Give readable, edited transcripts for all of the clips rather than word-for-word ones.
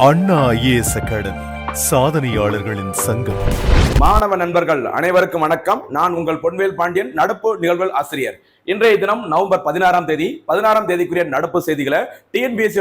அண்ணா IAS academy சாதனையாளர்களின் சங்கம். மாணவ நண்பர்கள் அனைவருக்கும் வணக்கம். நான் உங்கள் பொன்வேல் பாண்டியன், நடப்பு நிகழ்வுகள் ஆசிரியர். இன்றைய தினம் நவம்பர் 16ஆம் தேதிக்குரிய நடப்பு செய்திகளை TNPSC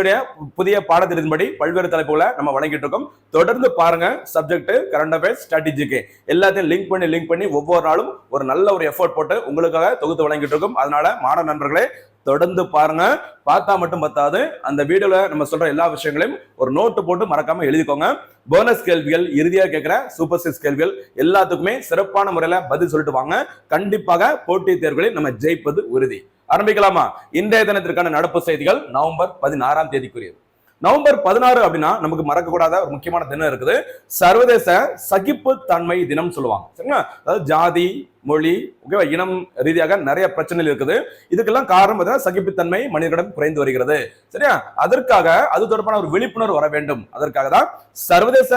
புதிய பாடத்திட்டத்தின்படி பல்வேறு தலைப்புகளை நம்ம வழங்கிட்டு இருக்கோம். தொடர்ந்து பாருங்க. சப்ஜெக்ட், கரண்ட் அஃபேர்ஸ், ஸ்ட்ராட்டஜிக்கு எல்லாத்தையும் லிங்க் பண்ணி ஒவ்வொரு நாளும் ஒரு நல்ல ஒரு எஃபோர்ட் போட்டு உங்களுக்காக தொகுத்து வழங்கிட்டு இருக்கோம். அதனால மாணவ நண்பர்களே தொடர்ந்து பாருங்க. பார்த்தா மட்டும் பத்தாது, அந்த வீடியோல நம்ம சொல்ற எல்லா விஷயங்களையும் ஒரு நோட்டு போட்டு மறக்காம எழுதிக்கோங்க. போனஸ் கேள்விகள், இறுதியாக கேட்கிற சூப்பர் 6 கேள்விகள் எல்லாத்துக்குமே சிறப்பான முறையில பதில் சொல்லிட்டு வாங்க. கண்டிப்பாக போட்டித் தேர்வுகளில் நம்ம ஜெயிப்பது உறுதி. ஆரம்பிக்கலாமா? இன்றைய தினத்திற்கான நடப்பு செய்திகள் நவம்பர் 16ஆம் தேதிக்குரியது. நவம்பர் 16 அப்படின்னா நமக்கு மறக்கக்கூடாத ஒரு முக்கியமான தினம் இருக்குது. சர்வதேச சகிப்பு தன்மை தினம் சொல்லுவாங்க. சரிங்களா? அதாவது ஜாதி, மொழி, ஓகேவா, இனம் ரீதியாக நிறைய பிரச்சனைகள் இருக்குது. இதுக்கெல்லாம் காரணம் சகிப்புத்தன்மை மனிதனிடம் குறைந்து வருகிறது. சரியா? அதற்காக அது தொடர்பான ஒரு விழிப்புணர்வு வர வேண்டும். அதற்காக தான் சர்வதேச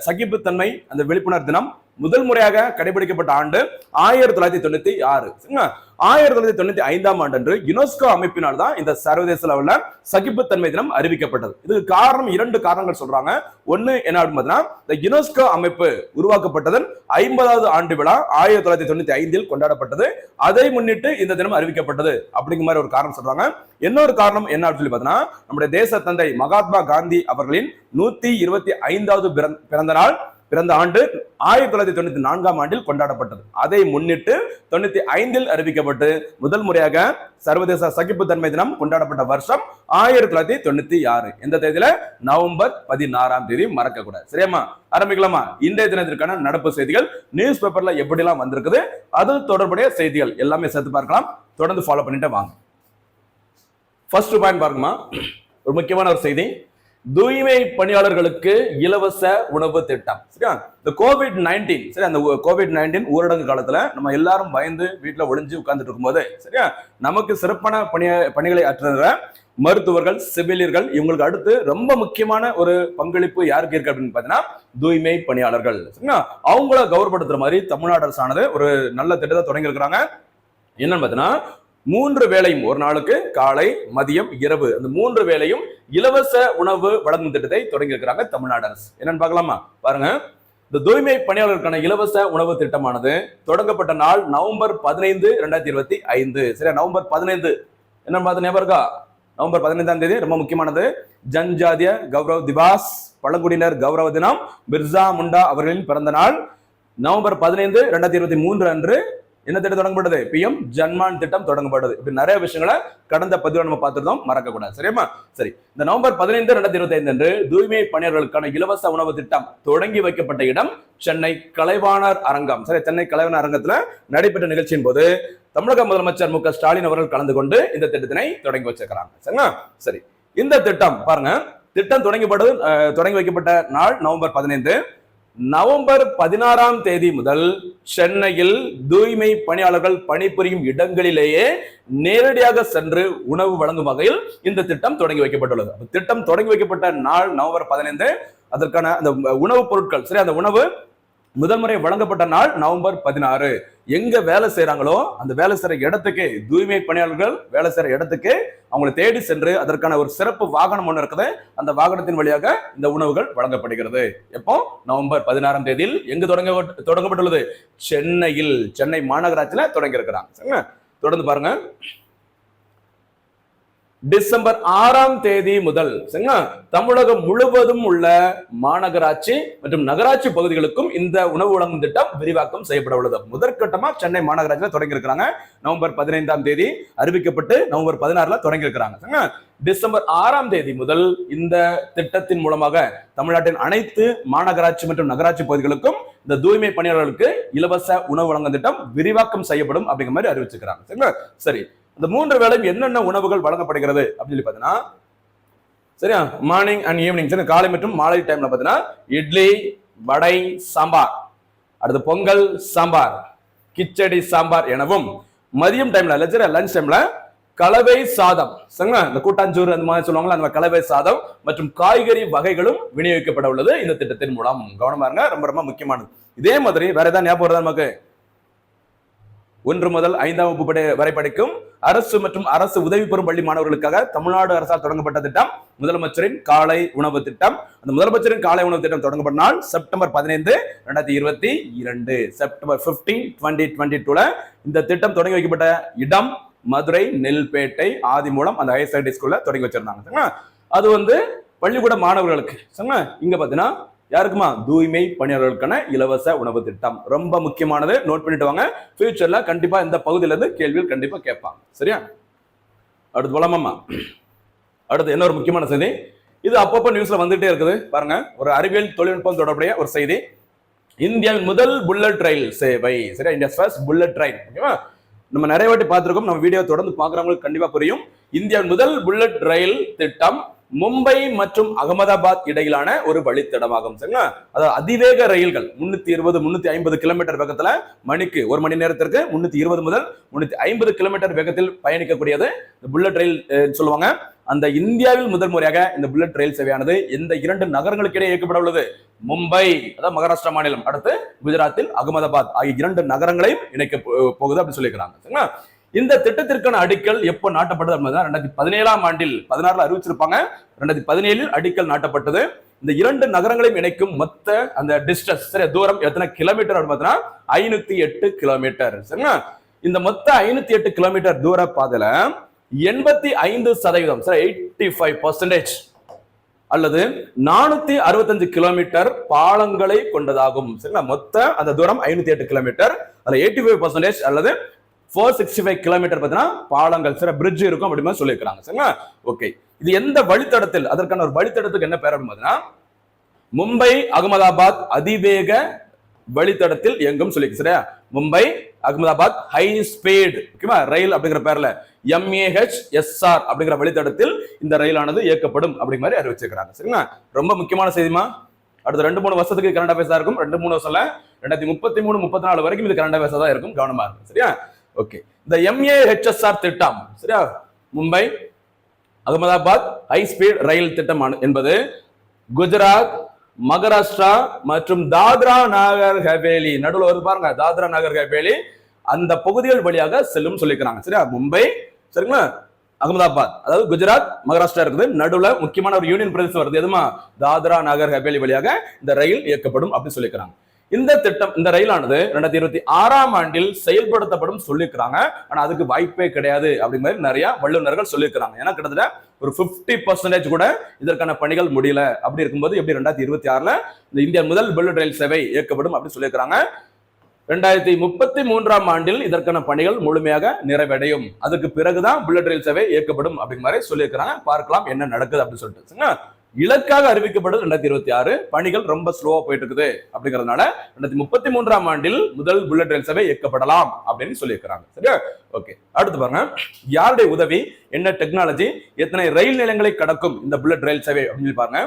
சகிப்புத்தன்மை அந்த விழிப்புணர்வு தினம் முதல் முறையாக கடைபிடிக்கப்பட்ட ஆண்டு 1996. 1995ஆம் ஆண்டு யுனெஸ்கோ அமைப்பினால் தான் இந்த சர்வதேச லெவல்ல சகிப்புத்தன்மை தினம் அறிவிக்கப்பட்டது. இதுக்கு காரணம் 2 காரணங்கள் சொல்றாங்க. ஒன்னு என்ன அப்படின்னா, இந்த யுனெஸ்கோ அமைப்பு உருவாக்கப்பட்டதன் 50வது ஆண்டு விழா 1995இல் கொண்டாடப்பட்டது. அதை முன்னிட்டு இந்த தினம் அறிவிக்கப்பட்டது அப்படிங்கிற மாதிரி ஒரு காரணம் சொல்றாங்க. இன்னொரு காரணம் என்ன அப்படின்னு சொல்லி பார்த்தீங்கன்னா, நம்முடைய தேச தந்தை மகாத்மா காந்தி அவர்களின் 125வது பிறந்த நாள் பிறந்த ஆண்டு 1994ஆம் ஆண்டில் கொண்டாடப்பட்டது. அதை முன்னிட்டு 95இல் அறிவிக்கப்பட்டு முதல் முறையாக சர்வதேச சகிப்புத்தன்மை தினம் கொண்டாடப்பட்ட வருஷம் 1996. இந்த தேதியில நவம்பர் 16ஆம் தேதி மறக்க கூடாது. சரியாமா? ஆரம்பிக்கலாமா? இன்றைய தினத்திற்கான நடப்பு செய்திகள் நியூஸ் பேப்பர்ல எப்படிலாம் வந்திருக்குது, அது தொடர்புடைய செய்திகள் எல்லாமே சேர்த்து பார்க்கலாம். தொடர்ந்து ஃபாலோ பண்ணிட்டு வாங்க. ஃபர்ஸ்ட் பாயிண்ட் பாருங்கம்மா, ஒரு முக்கியமான ஒரு செய்தி. தூய்மை பணியாளர்களுக்கு இலவச உணவு திட்டம். சரியா? இந்த COVID-19, சரி, அந்த COVID-19 ஊரடங்கு காலத்துல நம்ம எல்லாரும் பயந்து வீட்டுல ஒளிஞ்சு உட்கார்ந்துட்டு இருக்கும்போது, சரியா, நமக்கு சிறப்பான பணிகளை ஆற்றுகிற மருத்துவர்கள், செவிலியர்கள், இவங்களுக்கு அடுத்து ரொம்ப முக்கியமான ஒரு பங்களிப்பு யாருக்கு இருக்கு அப்படின்னு பாத்தீங்கன்னா தூய்மை பணியாளர்கள். சரிங்களா? அவங்கள கௌரவப்படுத்துற மாதிரி தமிழ்நாடு அரசானது ஒரு நல்ல திட்டத்தை தொடங்கி இருக்கிறாங்க. என்னன்னு பாத்தீங்கன்னா, 3 வேளையும், ஒரு நாளுக்கு காலை, மதியம், இரவு, அந்த 3 வேளையும் இலவச உணவு வழங்கும் திட்டத்தை தொடங்கி இருக்கிறாங்க தமிழ்நாடு அரசு. என்னன்னு பார்க்கலாமா? பாருங்க. இந்த தூய்மை பணியாளர்களுக்கான இலவச உணவு திட்டமானது தொடங்கப்பட்ட நாள் நவம்பர் 15, 2025. சரியா? நவம்பர் 15 என்ன பார்த்து ஞாபகம் இருக்கா? நவம்பர் 15ஆம் தேதி ரொம்ப முக்கியமானது. ஜன்ஜாதிய கௌரவ் திவாஸ், பழங்குடியினர் கௌரவ தினம், பிர்சா முண்டா அவர்களின் பிறந்த நாள். நவம்பர் 15, 2023 அன்று என்ன திட்டம் தொடங்கப்பட்டது? PM ஜன்மான் திட்டம் தொடங்கப்பட்டது. இப்படி நிறைய விஷயங்களை கடந்த பதிவு நம்ம பார்த்துருந்தோம், மறக்க கூடாது. சரியாமா? சரி, இந்த நவம்பர் 15, 2025 அன்று தூய்மை பணியாளர்களுக்கான இலவச உணவு திட்டம் தொடங்கி வைக்கப்பட்ட இடம் சென்னை கலைவாணர் அரங்கம். சரி, சென்னை கலைவாணர் அரங்கத்துல நடைபெற்ற நிகழ்ச்சியின் போது தமிழக முதலமைச்சர் MK ஸ்டாலின் அவர்கள் கலந்து கொண்டு இந்த திட்டத்தினை தொடங்கி வச்சிருக்கிறாங்க. சரிங்களா? சரி, இந்த திட்டம் பாருங்க, திட்டம் தொடங்கி வைக்கப்பட்ட நாள் நவம்பர் 15. நவம்பர் 16ஆம் தேதி முதல் சென்னையில் தூய்மை பணியாளர்கள் பணிபுரியும் இடங்களிலேயே நேரடியாக சென்று உணவு வழங்கும் வகையில் இந்த திட்டம் தொடங்கி வைக்கப்பட்டுள்ளது. திட்டம் தொடங்கி வைக்கப்பட்ட நாள் நவம்பர் 15. அதற்கான அந்த உணவுப் பொருட்கள், சரி, அந்த உணவு முதல் முறை வழங்கப்பட்ட நாள் நவம்பர் 16. எங்க வேலை செய்யறாங்களோ அந்த வேலை செய்யற இடத்துக்கு, தூய்மை பணியாளர்கள் வேலை செய்யற இடத்துக்கு அவங்களை தேடி சென்று அதற்கான ஒரு சிறப்பு வாகனம் ஒன்று இருக்குது. அந்த வாகனத்தின் வழியாக இந்த உணவுகள் வழங்கப்படுகிறது. எப்போ? நவம்பர் 16ஆம் தேதியில் எங்கு தொடங்கப்பட்டுள்ளது? சென்னையில், சென்னை மாநகராட்சியில தொடங்கி இருக்கிறாங்க. தொடர்ந்து பாருங்க. டிசம்பர் 6ஆம் தேதி முதல் தமிழகம் முழுவதும் உள்ள மாநகராட்சி மற்றும் நகராட்சி பகுதிகளுக்கும் இந்த உணவு வழங்கும் திட்டம் விரிவாக்கம் செய்யப்பட உள்ளது. முதற்கட்டமா சென்னை மாநகராட்சியில தொடங்கி இருக்கிறாங்க. நவம்பர் 15ஆம் தேதி அறிவிக்கப்பட்டு நவம்பர் 16ல தொடங்கி இருக்கிறாங்க. டிசம்பர் 6ஆம் தேதி முதல் இந்த திட்டத்தின் மூலமாக தமிழ்நாட்டின் அனைத்து மாநகராட்சி மற்றும் நகராட்சி பகுதிகளுக்கும் இந்த தூய்மை பணியாளர்களுக்கு இலவச உணவு வழங்கும் திட்டம் விரிவாக்கம் செய்யப்படும் அப்படிங்கிற மாதிரி அறிவிச்சிருக்கிறாங்க. சரி, இந்த 3 வேளையும் என்னென்ன உணவுகள் வழங்கப்படுகிறது அப்படின்னு சொல்லி பார்த்தீங்கன்னா, சரியா, மார்னிங் அண்ட் ஈவினிங், சரி, காலை மற்றும் மாலை டைம்ல பார்த்தீங்கன்னா இட்லி, வடை, சாம்பார், அடுத்து பொங்கல், சாம்பார், கிச்சடி, சாம்பார் எனவும், மதியம் டைம்ல லஞ்ச் டைம்ல கலவை சாதம், சரிங்களா, இந்த கூட்டாஞ்சோறு அந்த மாதிரி சொல்லுவாங்களா, அந்த கலவை சாதம் மற்றும் காய்கறி வகைகளும் விநியோகிக்கப்பட உள்ளது இந்த திட்டத்தின் மூலம். கவனமா இருங்க, ரொம்ப ரொம்ப முக்கியமானது. இதே மாதிரி வேற ஏதாவது ஞாபகம் வருதா நமக்கு? 1 முதல் 5ஆம் வகுப்பு வரை படிக்கும் அரசு மற்றும் அரசு உதவி பெறும் பள்ளி மாணவர்களுக்காக தமிழ்நாடு அரசால் தொடங்கப்பட்ட திட்டம் முதலமைச்சரின் காலை உணவு திட்டம். அந்த முதலமைச்சரின் காலை உணவு திட்டம் தொடங்கப்பட்ட நாள் செப்டம்பர் 15, 2022. செப்டம்பர் 15, 2022 இந்த திட்டம் தொடங்கி வைக்கப்பட்ட இடம் மதுரை நெல்பேட்டை ஆதிமூலம் அந்த ஹையர் செகண்டரி ஸ்கூல்ல தொடங்கி வச்சிருந்தாங்க. அது பள்ளிக்கூட மாணவர்களுக்கு இங்க பாத்தீங்கன்னா யாருக்குமா தூய்மை பணியாளர்களுக்கான இலவச உணவு திட்டம். ரொம்ப முக்கியமானது, நோட் பண்ணிட்டு வாங்க. ஃபியூச்சர்ல கண்டிப்பா இந்த பகுதியில இருந்து கேள்விகள் கண்டிப்பா கேட்பாங்க. சரியா? அடுத்து போலாமாமா. அடுத்து என்ன ஒரு முக்கியமான செய்தி, இது அப்பப்போ நியூஸ்ல வந்துட்டே இருக்குது பாருங்க. ஒரு அறிவியல் தொழில்நுட்பம் தொடர்புடைய ஒரு செய்தி. இந்தியாவின் முதல் புல்லட் ரயில் சேவை. சரியா? India first bullet train. ஓகேவா? நம்ம நிறைய வாட்டி பார்த்திருக்கோம், நம்ம வீடியோ தொடர்ந்து பார்க்குறவங்களுக்கு கண்டிப்பா புரியும். இந்தியாவின் முதல் புல்லட் ரயில் திட்டம் மும்பை மற்றும் அகமதாபாத் இடையிலான ஒரு வழித்தடமாகும். சரிங்களா? அதாவது அதிவேக ரயில்கள் 320 350 கிலோமீட்டர் வேகத்துல மணிக்கு 1 மணி நேரத்திற்கு 320 முதல் 350 கிலோமீட்டர் வேகத்தில் பயணிக்கக்கூடியது புல்லட் ரயில் சொல்லுவாங்க. அந்த இந்தியாவில் முதல் முறையாக இந்த புல்லட் ரயில் சேவையானது இந்த 2 நகரங்களுக்கு இடையே இயக்கப்பட உள்ளது. மும்பை, அதாவது மகாராஷ்டிரா மாநிலம், அடுத்து குஜராத்தில் அகமதாபாத் ஆகிய 2 நகரங்களையும் இணைக்க போகுது அப்படின்னு சொல்லியிருக்காங்க. சரிங்களா? இந்த திட்டத்திற்கான அடிக்கல் எப்போ நாட்டப்பட்டது அப்படின்னா 2017ஆம் ஆண்டில் 16 அறிவிச்சிருப்பாங்க. 2017 அடிக்கல் நாட்டப்பட்டது. இந்த 2 நகரங்களையும் இணைக்கும் மொத்த அந்த டிஸ்டன்ஸ், சரி, தூரம் எத்தனை கிலோமீட்டர் அப்படின்னு பார்த்தீங்கன்னா 508 கிலோமீட்டர். சரிங்களா? இந்த மொத்த 508 கிலோமீட்டர் தூர பாதையில 85%, சரி, 85% அல்லது 465 கிலோமீட்டர் பாலங்களை கொண்டதாகும். சரிங்களா? மொத்த அந்த தூரம் 508 கிலோமீட்டர், அதுல 85% அல்லது 465 கிலோமீட்டர் பார்த்தீங்கன்னா பாலங்கள், சரி, பிரிட்ஜ் இருக்கும் அப்படின்னு சொல்லியிருக்காங்க. சரிங்களா? ஓகே, இது எந்த வழித்தடத்தில், அதற்கான ஒரு வழித்தடத்துக்கு என்ன பேர் அப்படின்னு பார்த்தீங்கன்னா மும்பை அகமதாபாத் அதிவேக வழித்தடத்தில் எங்கும் சொல்லிருக்கு. சரியா? மும்பை அகமதாபாத் ஹை ஸ்பீட் ரயில் அப்படிங்கிற பேர்ல MAHSR அப்படிங்கிற வழித்தடத்தில் இந்த ரயிலானது இயக்கப்படும் அப்படிங்கிற மாதிரி அறிவிச்சிருக்கிறாங்க. சரிங்களா? ரொம்ப முக்கியமான செய்திமா. அடுத்த 2-3 வருஷத்துக்கு கரண்ட் அஃபேர்ஸா இருக்கும். 2-3 வருஷம்ல 2033 34 வரைக்கும் இது கரண்ட் அஃபேர்ஸா தான் இருக்கும். கவனமா இருக்கும். சரியா? ஓகே, இந்த MAHSR திட்டம், சரியா, மும்பை அகமதாபாத் ஹை ஸ்பீட் ரயில் திட்டம் என்பது குஜராத், மகாராஷ்டிரா மற்றும் தாத்ரா நாகர் ஹவேலி, நடுவில் வருது பாருங்க, தாத்ரா நாகர் ஹவேலி அந்த பகுதிகள் வழியாக செல்லும் சொல்லிக்கிறாங்க. சரியா? மும்பை, சரிங்களா, அகமதாபாத், அதாவது குஜராத் மகாராஷ்டிரா இருக்குது, நடுவுல முக்கியமான ஒரு யூனியன் பிரதேசம் வருது, எதுமா தாத்ரா நாகர் ஹவேலி வழியாக இந்த ரயில் இயக்கப்படும் அப்படின்னு சொல்லிக்கிறாங்க. இந்த திட்டம், இந்த ரயிலானது 2026ஆம் ஆண்டில் செயல்படுத்தப்படும் சொல்லியிருக்கிறாங்க. ஆனா அதுக்கு வாய்ப்பே கிடையாது அப்படிங்கிற மாதிரி நிறைய வல்லுநர்கள் சொல்லியிருக்கிறாங்க. ஏன்னா கிட்டத்தட்ட ஒரு 50% கூட இதற்கான பணிகள் முடியல. அப்படி இருக்கும்போது எப்படி 2026ல இந்த இந்தியா முதல் புல்லட் ரயில் சேவை இயக்கப்படும் அப்படின்னு சொல்லியிருக்கிறாங்க. 2033ஆம் ஆண்டில் இதற்கான பணிகள் முழுமையாக நிறைவடையும். அதுக்கு பிறகுதான் புல்லட் ரயில் சேவை இயக்கப்படும் அப்படிங்கிற மாதிரி சொல்லியிருக்கிறாங்க. பார்க்கலாம் என்ன நடக்குது அப்படின்னு சொல்லிட்டு. இலக்காக அறிவிக்கப்பட்டது 2026, பணிகள் ரொம்ப ஸ்லோவா போயிட்டு இருக்குது. அப்படிங்கிறதுனால 2033ஆம் ஆண்டில் முதல் புல்லட் ரயில் சேவை இயக்கப்படலாம் அப்படின்னு சொல்லியிருக்கிறாங்க. சரியா? ஓகே, அடுத்து பாருங்க, யாருடைய உதவி, என்ன டெக்னாலஜி, எத்தனை ரயில் நிலையங்களை கடக்கும் இந்த புல்லட் ரயில் சேவை அப்படின்னு பாருங்க.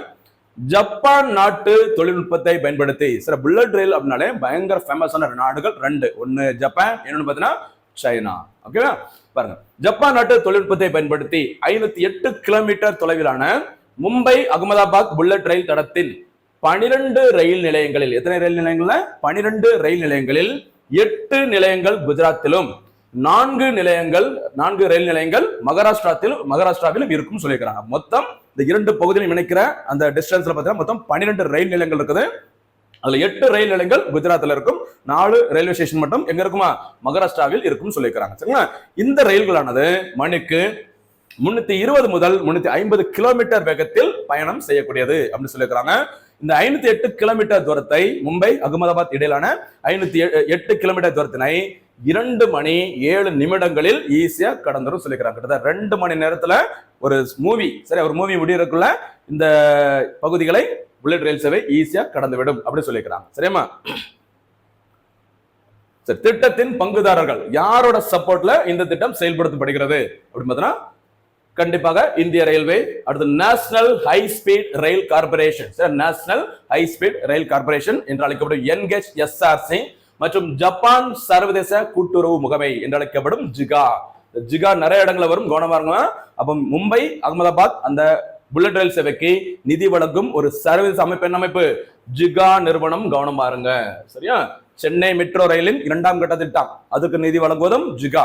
ஜப்பான் நாட்டு தொழில்நுட்பத்தை பயன்படுத்தி, சில புல்லட் ரயில் அப்படின்னாலே பயங்கர ஃபேமஸான நாடுகள் 2, ஒன்னு ஜப்பான், இன்னொன்னு பாத்தீங்கன்னா சைனா. ஓகேவா? பாருங்க, ஜப்பான் நாட்டு தொழில்நுட்பத்தை பயன்படுத்தி 508 கிலோமீட்டர் தொலைவிலான மும்பை அகமதாபாத் புல்லட் ரயில் தடத்தில் 12 ரயில் நிலையங்களில், எத்தனை ரயில் நிலையங்கள்ல 12 ரயில் நிலையங்களில் 8 நிலையங்கள் குஜராத்திலும் 4 ரயில் நிலையங்கள் மகாராஷ்டிராவிலும் இருக்கும் சொல்லியிருக்கிறாங்க. மொத்தம் இந்த 2 பகுதியிலும் இணைக்கிற அந்த டிஸ்டன்ஸ்ல பார்த்தீங்கன்னா மொத்தம் 12 ரயில் நிலையங்கள் இருக்குது. அதுல 8 ரயில் நிலையங்கள் குஜராத்ல இருக்கும், 4 ரயில்வே ஸ்டேஷன் மட்டும் எங்க இருக்குமா மகாராஷ்டிராவில் இருக்கும் சொல்லியிருக்கிறாங்க. சரிங்களா? இந்த ரயில்களானது மணிக்கு 320 முதல் 350 கிலோமீட்டர் வேகத்தில் பயணம் செய்யக்கூடியது அப்படின்னு சொல்லியிருக்கிறாங்க. இந்த 508 கிலோமீட்டர் தூரத்தை, மும்பை அகமதாபாத் இடையிலான 508 கிலோமீட்டர் தூரத்தினை 2 மணி 7 நிமிடங்களில் ஈஸியா கடந்துரும் சொல்லிக்கிறாங்க. 2 மணி நேரத்துல ஒரு மூவி, சரி, ஒரு மூவி முடியறதுக்குள்ள இந்த பகுதிகளை புல்லட் ரயில் சேவை ஈஸியா கடந்துவிடும் அப்படின்னு சொல்லிக்கிறாங்க. சரியாமா? சரி, திட்டத்தின் பங்குதாரர்கள் யாரோட சப்போர்ட்ல இந்த திட்டம் செயல்படுத்தப்படுகிறது அப்படின்னு பார்த்தீங்கன்னா கண்டிப்பாக இந்திய ரயில்வே, அடுத்து நேஷனல் ஹை ஸ்பீட் ரயில் கார்பரேஷன், நேஷனல் ஹை ஸ்பீட் ரயில் கார்பரேஷன் என்று அழைக்கப்படும் NHSRC மற்றும் ஜப்பான் சர்வதேச கூட்டுறவு முகமை என்று அழைக்கப்படும் ஜிகா. ஜிகா நிறைய இடங்களை வரும், கவனமா இருங்க. அப்ப மும்பை அகமதாபாத் அந்த புல்லட் ரயில் சேவைக்கு நிதி வழங்கும் ஒரு சர்வதேச அமைப்பு, என்ன அமைப்பு? ஜிகா நிறுவனம். கவனமா இருங்க. சரியா? சென்னை மெட்ரோ ரயிலின் 2ஆம் கட்ட திட்டம், அதுக்கு நிதி வழங்குவதும் ஜிகா.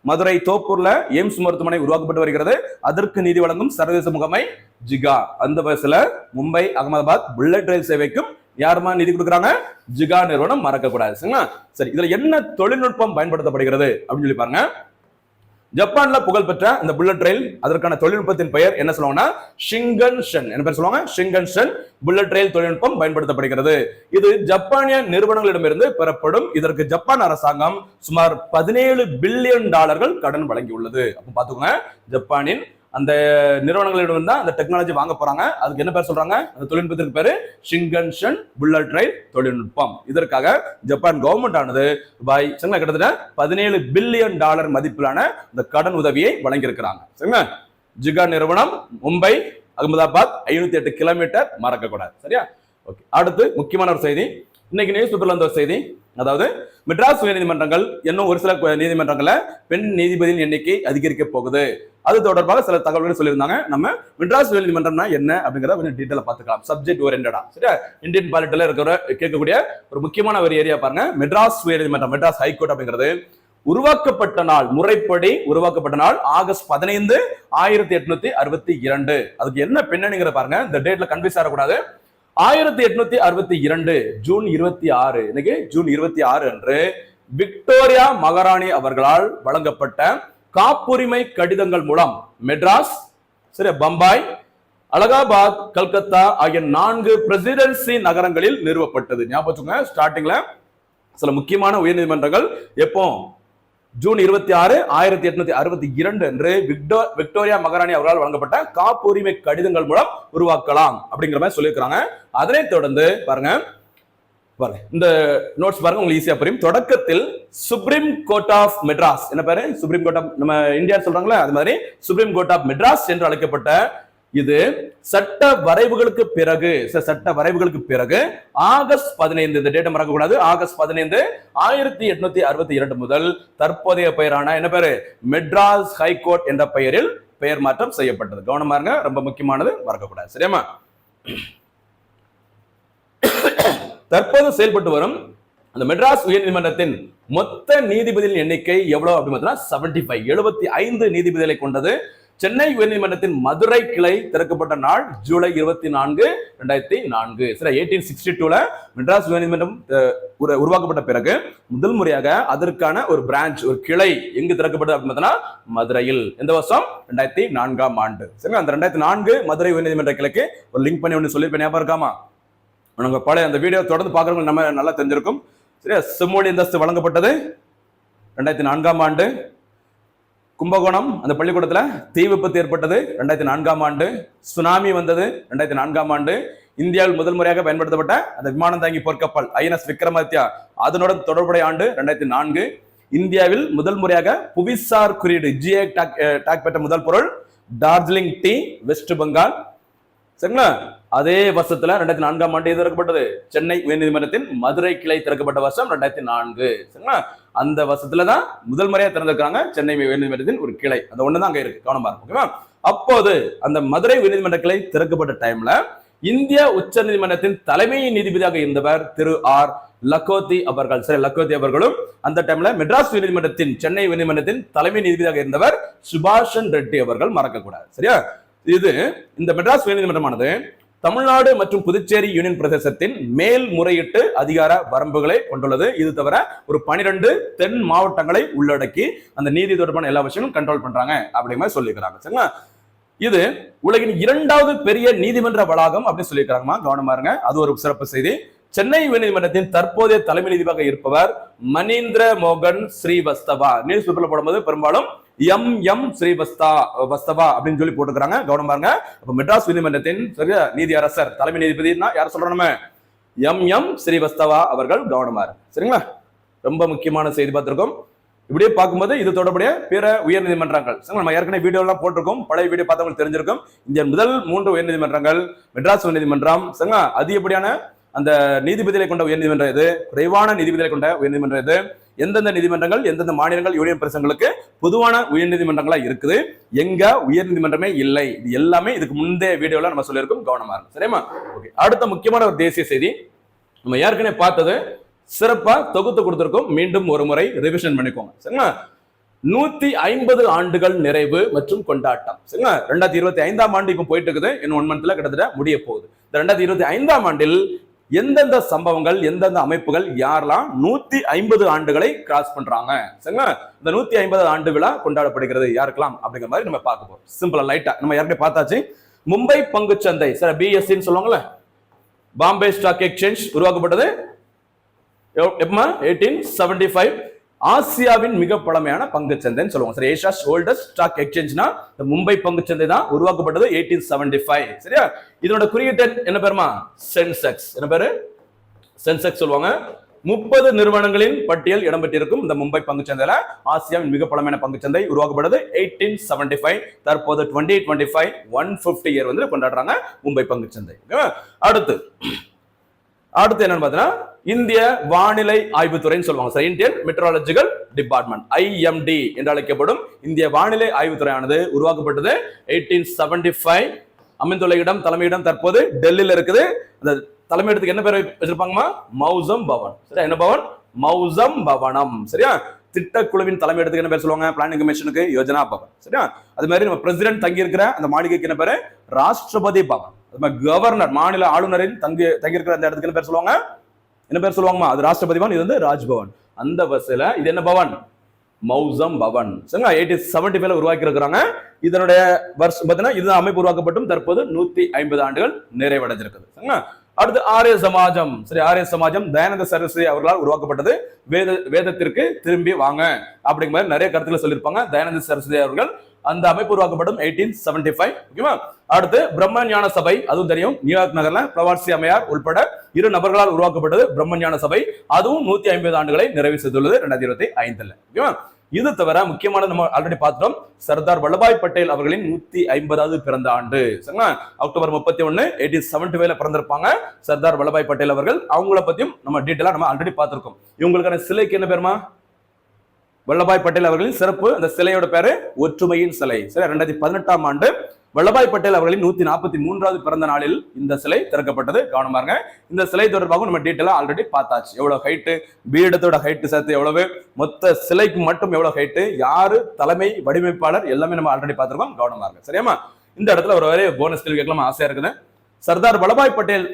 மதுரை தோப்பூர்ல எய்ம்ஸ் மருத்துவமனை உருவாக்கப்பட்டு வருகிறது, அதற்கு நிதி வழங்கும் சர்வதேச முகமை ஜிகா. அந்த பஸ்ல மும்பை அகமதாபாத் புல்லட் ரயில் சேவைக்கும் யாருமா நிதி கொடுக்குறாங்க? ஜிகா நிறுவனம், மறக்கக்கூடாது. சரி, இதுல என்ன தொழில்நுட்பம் பயன்படுத்தப்படுகிறது அப்படின்னு சொல்லி பாருங்க. ஜப்பான்ல புகழ்பெற்ற இந்த புல்லட் ரயில், அதற்கான தொழில்நுட்பத்தின் பெயர் என்ன சொல்லுவாங்கன்னா ஷிங்கன்ஷன். என்ன பேர் சொல்லுவாங்க? ஷிங்கன்ஷன் புல்லட் ரயில் தொழில்நுட்பம் பயன்படுத்தப்படுகிறது. இது ஜப்பானிய நிறுவனங்களிடமிருந்து பெறப்படும். இதற்கு ஜப்பான் அரசாங்கம் சுமார் $17 பில்லியன் கடன் வழங்கியுள்ளது. அப்ப பாத்துக்கோங்க, ஜப்பானின் அந்த நிறுவனங்களிடம் தான் அந்த டெக்னாலஜி வாங்க போறாங்க. அதுக்கு என்ன பேர் சொல்றாங்க? அந்த தொழில்நுட்பத்திற்கு பேரு ஷிங்கன்ஷன் புல்லட் ரயில் தொழில்நுட்பம். இதற்காக ஜப்பான் கவர்மெண்ட் ஆனது ரூபாய் கிட்டத்தட்ட $17 பில்லியன் மதிப்பிலான இந்த கடன் உதவியை வழங்கி இருக்கிறாங்க. சரிங்களா? ஜிகா நிறுவனம், மும்பை அகமதாபாத் 508 கிலோமீட்டர், மறக்கக்கூடாது. சரியா? ஓகே. அடுத்து முக்கியமான ஒரு செய்தி, இன்னைக்கு நியூஸ் பேப்பர்ல வந்த ஒரு செய்தி, அதாவது மெட்ராஸ் உயர்நீதிமன்றங்கள் இன்னும் ஒரு சில நீதிமன்றங்கள்ல பெண் நீதிபதியின் எண்ணிக்கை அதிகரிக்க போகுது. அது தொடர்பாக சில தகவல்கள் சொல்லியிருந்தாங்க. நம்ம மெட்ராஸ் உயர்நீதிமன்றம்னா என்ன அப்படிங்கிறத கொஞ்சம் டீட்டெயிலா பார்த்துக்கலாம். சப்ஜெக்ட் ஓரியன்டா. சரியா? இந்தியன் பாலிட்டில இருக்கிற கேட்கக்கூடிய ஒரு முக்கியமான ஒரு ஏரியா பாருங்க. மெட்ராஸ் உயர்நீதிமன்றம், மெட்ராஸ் ஹைகோர்ட் அப்படிங்கிறது உருவாக்கப்பட்ட நாள், முறைப்படி உருவாக்கப்பட்ட நாள் ஆகஸ்ட் 15, 1862. அதுக்கு என்ன பின்னணிங்கிற பாருங்க. இந்த டேட்ல கன்ஃபியூஸ் ஆகக்கூடாது. 1862 ஜூன் 26, இன்னைக்கு ஜூன் 26 அன்று விக்டோரியா மகாராணி அவர்களால் வழங்கப்பட்ட காப்புரிமை கடிதங்கள் மூலம் மெட்ராஸ், சரி, பம்பாய், அலகாபாத், கல்கத்தா ஆகிய 4 பிரசிடென்சி நகரங்களில் நிறுவப்பட்டது. ஞாபகம், ஸ்டார்டிங்ல சில முக்கியமான உயர்நீதிமன்றங்கள் எப்போ ஜூன் 26, 1862 அன்று விக்டோரியா மகாராணி அவர்களால் வழங்கப்பட்ட காப்புரிமை கடிதங்கள் மூலம் உருவாக்கலாம் அப்படிங்கிற மாதிரி சொல்லியிருக்கிறாங்க. அதனைத் தொடர்ந்து பாருங்க, இந்த நோட்ஸ் பாருங்க, உங்களுக்கு ஈஸியா புரியும். தொடக்கத்தில் சுப்ரீம் கோர்ட் ஆஃப் மெட்ராஸ், என்ன பேரு? சுப்ரீம் கோர்ட் ஆஃப் நம்ம இந்தியா சொல்றாங்களா, அது மாதிரி சுப்ரீம் கோர்ட் ஆஃப் மெட்ராஸ் என்று அழைக்கப்பட்ட இது சட்ட வரைவுகளுக்கு பிறகு ஆகஸ்ட் 15, இந்த டேட்டை மறக்க கூடாது, ஆகஸ்ட் 15, 1862 முதல் தற்போதைய பெயரான என்ன பேரு? மெட்ராஸ் ஹைகோர்ட் என்ற பெயரில் பெயர் மாற்றம் செய்யப்பட்டது. கவனமா இருங்க, ரொம்ப முக்கியமானது, மறக்கக்கூடாது. சரியாமா? தற்போது செயல்பட்டு வரும் அந்த மெட்ராஸ் உயர்நீதிமன்றத்தின் மொத்த நீதிபதிகளின் எண்ணிக்கை எவ்வளவு அப்படின்னு பார்த்தீங்கன்னா 75 நீதிபதிகளை கொண்டது. சென்னை உயர்நீதிமன்றத்தின் மதுரை கிளை திறக்கப்பட்ட நாள் ஜூலை 24, 2004. 1862 மெட்ராஸ் உயர்நீதிமன்றம் உருவாக்கப்பட்ட பிறகு முதல் முறையாக அதற்கான ஒரு பிரான்ச், ஒரு கிளை எங்கு திறக்கப்பட்டது அப்படின்னு மதுரையில். எந்த வருஷம்? 2004ஆம் ஆண்டு. சரி, அந்த 2004 மதுரை உயர்நீதிமன்ற கிளைக்கு ஒரு லிங்க் பண்ணி ஒன்று சொல்லி ஞாபகம் இருக்காமா? உங்க பழைய அந்த வீடியோ தொடர்ந்து பார்க்கறவங்க நம்ம நல்லா தெரிஞ்சிருக்கும். சரியா? செம்மொழி அந்தஸ்து வழங்கப்பட்டது 2004ஆம் ஆண்டு. கும்பகோணம் அந்த பள்ளிக்கூடத்துல தீ விபத்து ஏற்பட்டது 2004ஆம் ஆண்டு. சுனாமி வந்தது 2004ஆம் ஆண்டு. இந்தியாவில் முதல் முறையாக பயன்படுத்தப்பட்ட அந்த விமானம் தாங்கி போர்க்கப்பல் INS விக்ரமாதித்யா, அதனுடன் தொடர்புடைய ஆண்டு 2004. இந்தியாவில் முதல் முறையாக புவிசார் குறியீடு GI டாக் பெற்ற முதல் பொருள் டார்ஜிலிங் டீ, வெஸ்ட் பெங்கால். சரிங்களா? அதே வருஷத்துல 2004ஆம் ஆண்டு திறக்கப்பட்டது சென்னை உயர்நீதிமன்றத்தின் மதுரை கிளை திறக்கப்பட்ட வருஷம் 2004. சரிங்களா? அந்த வருஷத்துலதான் முதல் முறையா திறந்திருக்காங்க சென்னை உயர்நீதிமன்றத்தின் ஒரு கிளை. அந்த ஒண்ணுதான் அங்க இருக்கு, கவனமா இருக்கு. ஓகேவா? அப்போது அந்த மதுரை உயர்நீதிமன்ற கிளை திறக்கப்பட்ட டைம்ல இந்திய உச்ச நீதிமன்றத்தின் தலைமை நீதிபதியாக இருந்தவர் திரு R. லக்கோத்தி அவர்கள். சரி, லக்கோத்தி அவர்களும் அந்த டைம்ல மெட்ராஸ் உயர்நீதிமன்றத்தின், சென்னை உயர்நீதிமன்றத்தின் தலைமை நீதிபதியாக இருந்தவர் சுபாஷன் ரெட்டி அவர்கள், மறக்கக்கூடாது. சரியா? இது இந்த மெட்ராஸ் உயர்நீதிமன்றமானது தமிழ்நாடு மற்றும் புதுச்சேரி யூனியன் பிரதேசத்தின் மேல்முறையீட்டு அதிகார வரம்புகளை கொண்டுள்ளது. இது தவிர ஒரு 12 தென் மாவட்டங்களை உள்ளடக்கி அந்த நீதி தொடர்பான எல்லா விஷயங்களும் கண்ட்ரோல் பண்றாங்க அப்படிங்கிற மாதிரி சொல்லியிருக்கிறாங்க. சரிங்களா? இது உலகின் 2வது பெரிய நீதிமன்ற வளாகம் அப்படின்னு சொல்லியிருக்காங்கம்மா, கவனமா இருங்க. அது ஒரு சிறப்பு செய்தி. சென்னை உயர்நீதிமன்றத்தின் தற்போதைய தலைமை நீதிபதியாக இருப்பவர் மணீந்திர மோகன் ஸ்ரீவஸ்தவா. நியூஸ் பேப்பர்ல போடும்போது பெரும்பாலும் MM ஸ்ரீவஸ்தவா அப்படின்னு சொல்லி போட்டுக்கிறாங்க, கவனமா இருங்க. அப்ப மெட்ராஸ் உயர்நீதிமன்றத்தின் சரியா நீதி அரசர், தலைமை நீதிபதினா யார சொல்றோம்? நம்ம MM ஸ்ரீவஸ்தவா அவர்கள், கவனமா இருக்கு. சரிங்களா? ரொம்ப முக்கியமான செய்தி பார்த்திருக்கோம். இப்படியே பார்க்கும்போது இது தொடர்புடைய பிற உயர்நீதிமன்றங்கள் நம்ம ஏற்கனவே வீடியோ எல்லாம் போட்டிருக்கோம், பழைய வீடியோ பார்த்தவங்களுக்கு தெரிஞ்சிருக்கும். இந்திய முதல் 3 உயர்நீதிமன்றங்கள் மெட்ராஸ் உயர்நீதிமன்றம். சரிங்களா? அதிகப்படியான அந்த நீதிபதிகளை கொண்ட உயர்நீதிமன்றம் இது, குறைவான நீதிபதிகளை கொண்ட உயர்நீதிமன்றம் இது, எந்தெந்த நீதிமன்றங்கள் எந்தெந்த மாநிலங்கள் யூனியன் பிரதேசங்களுக்கு பொதுவான உயர்நீதிமன்றங்களா இருக்குது, எங்க உயர்நீதிமன்றமே இல்லை. இது எல்லாமே இதுக்கு முந்தைய வீடியோல நம்ம சொல்லியிருக்கோம், கவனமா இருக்கும். சரியா? ஓகே. அடுத்த முக்கியமான ஒரு தேசிய செய்தி நம்ம ஏற்கனவே பார்த்தது சிறப்பா தொகுத்து கொடுத்திருக்கோம். மீண்டும் ஒரு முறை ரிவிஷன் பண்ணிக்கோங்க. சரிங்களா? 150 ஆண்டுகள் நிறைவு மற்றும் கொண்டாட்டம். சரிங்களா? 2025ஆம் ஆண்டு இப்ப போயிட்டு இருக்குது. இன்னும் 1 மந்த்ல கிட்டத்தட்ட முடிய போகுது. இந்த 2025ஆம் ஆண்டில் எந்தெந்த சம்பவங்கள், எந்தெந்த அமைப்புகள் யாரெல்லாம் 150 ஆண்டுகளை கிராஸ் பண்றாங்க. சரிங்களா? இந்த 150 ஆண்டு விழா கொண்டாடப்படுகிறது யாருக்கெல்லாம் அப்படிங்கிற மாதிரி நம்ம பார்க்க போறோம். சிம்பிளா லைட்டா நம்ம ஏற்கனவே பார்த்தாச்சு. மும்பை பங்குச்சந்தை, சரி, பிஎஸ்சின்னு சொல்லுவாங்கல்ல, பாம்பே ஸ்டாக் எக்ஸ்சேஞ்ச் உருவாக்கப்பட்டது எப்பமா 1875. ஆசியாவின் மிக பழமையான பங்குச்சந்தைன்னு சொல்லுவாங்க. சரி, ஏஷியாஸ் ஓல்டஸ்ட் ஸ்டாக் எக்ஸ்சேஞ்ச்னா இந்த மும்பை பங்குச்சந்தை தான் உருவாக்கப்பட்டது 1875. சரியா? இதோட குறியீட்டு என்ன பேருமா? சென்செக்ஸ். என்ன பேரு? சென்செக்ஸ் சொல்லுவாங்க. 30 நிறுவனங்களின் பட்டியல் இடம்பெற்றிருக்கும் இந்த மும்பை பங்குச்சந்தையில ஆசியாவின் மிக பழமையான பங்குச்சந்தை உருவாக்கப்பட்டது 1875. தற்போது 2025 150 இயர் வந்து கொண்டாடுறாங்க மும்பை பங்குச்சந்தை. அடுத்து என்னன்னு பார்த்தீங்கன்னா இந்திய வானிலை ஆய்வுத்துறைன்னு சொல்லுவாங்க. இந்தியன் மெட்ரோலஜிக்கல் டிபார்ட்மெண்ட், ஐஎம்டி என்று அழைக்கப்படும் இந்திய வானிலை ஆய்வுத்துறையானது உருவாக்கப்பட்டது 1875. அமைந்துள்ள இடம், தலைமையிடம் தற்போது டெல்லியில இருக்குது. அந்த தலைமையிடத்துக்கு என்ன பேர் வச்சிருப்பாங்கம்மா? மௌசம் பவன். சரியா? என்ன பவன்? மௌசம் பவனம். சரியா? திட்டக்குழுவின் தலைமையிடத்துக்கு என்ன பேர் சொல்லுவாங்க? பிளானிங் கமிஷனுக்கு யோஜனா பவன். சரியா? அது மாதிரி நம்ம பிரசிடென்ட் தங்கி இருக்கிற அந்த மாளிகைக்கு என்ன பேரு? ராஷ்டிரபதி பவன். கவர்னர், மாநில ஆளுநரின் தங்கி இருக்கிற அந்த இடத்துக்கு என்ன பேர் சொல்லுவாங்க? என்ன பேர் சொல்லுவாங்கம்மா? அது ராஷ்டிரபதி பவன், இது வந்து ராஜ்பவன். அந்த பஸ்ல இது என்ன பவன்? மௌசம் பவன். சரிங்களா? 1875 உருவாக்கி இருக்கிறாங்க. இதனுடைய வருஷம் பார்த்தீங்கன்னா இது அமைப்பு உருவாக்கப்பட்டும் தற்போது 150 ஆண்டுகள் நிறைவடைஞ்சிருக்குது. சரிங்களா? அடுத்து ஆரிய சமாஜம். சரி, ஆரிய சமாஜம் தயானந்த சரஸ்வதி அவர்களால் உருவாக்கப்பட்டது. வேதத்திற்கு திரும்பி வாங்க அப்படிங்கிற மாதிரி நிறைய கருத்துல சொல்லியிருப்பாங்க தயானந்த சரஸ்வதி அவர்கள். அந்த அமைப்பு உருவாக்கப்படும் 1875. ஓகேவா? அடுத்து பிரம்ம ஞான சபை, அதுவும் தெரியும், நியூயார்க் நகர்ல பிரவாசி அம்மையார் உட்பட 2 நபர்களால் உருவாக்கப்பட்டது பிரம்ம ஞான சபை. அதுவும் 150 ஆண்டுகளை நிறைவு செய்துள்ளது 2025. ஓகேவா? இது தவிர முக்கியமான நம்ம ஆல்ரெடி பார்த்துட்டோம், சர்தார் வல்லபாய் பட்டேல் அவர்களின் 150வது பிறந்த ஆண்டு. சரிங்களா? அக்டோபர் 31 1875 பிறந்திருப்பாங்க சர்தார் வல்லபாய் பட்டேல் அவர்கள். அவங்கள பத்தியும் நம்ம டீட்டெயிலா நம்ம ஆல்ரெடி பார்த்திருக்கோம். இவங்களுக்கான சிலைக்கு என்ன பேருமா? வல்லபாய் பட்டேல் அவர்களின் சிறப்பு. அந்த சிலையோட பேரு ஒற்றுமையின் சிலை. சரி, 2018ஆம் ஆண்டு வல்லபாய் பட்டேல் அவர்களின் 143வது பிறந்த நாளில் இந்த சிலை திறக்கப்பட்டது. கவனமா இருங்க. இந்த சிலை தொடர்பாக நம்ம டீட்டெயிலா ஆல்ரெடி பார்த்தாச்சு. எவ்வளவு ஹைட்டு, பீடத்தோட ஹைட்டு சேர்த்து எவ்வளவு, மொத்த சிலைக்கு மட்டும் எவ்வளவு ஹைட்டு, யாரு தலைமை வடிவமைப்பாளர், எல்லாமே நம்ம ஆல்ரெடி பார்த்திருக்கோம். கவனமா இருங்க. சரியாமா? இந்த இடத்துல ஒரு போனஸ் கேள்வி கேட்கலாம் ஆசையா இருக்குது. சர்தார் வல்லபாய் பட்டேல்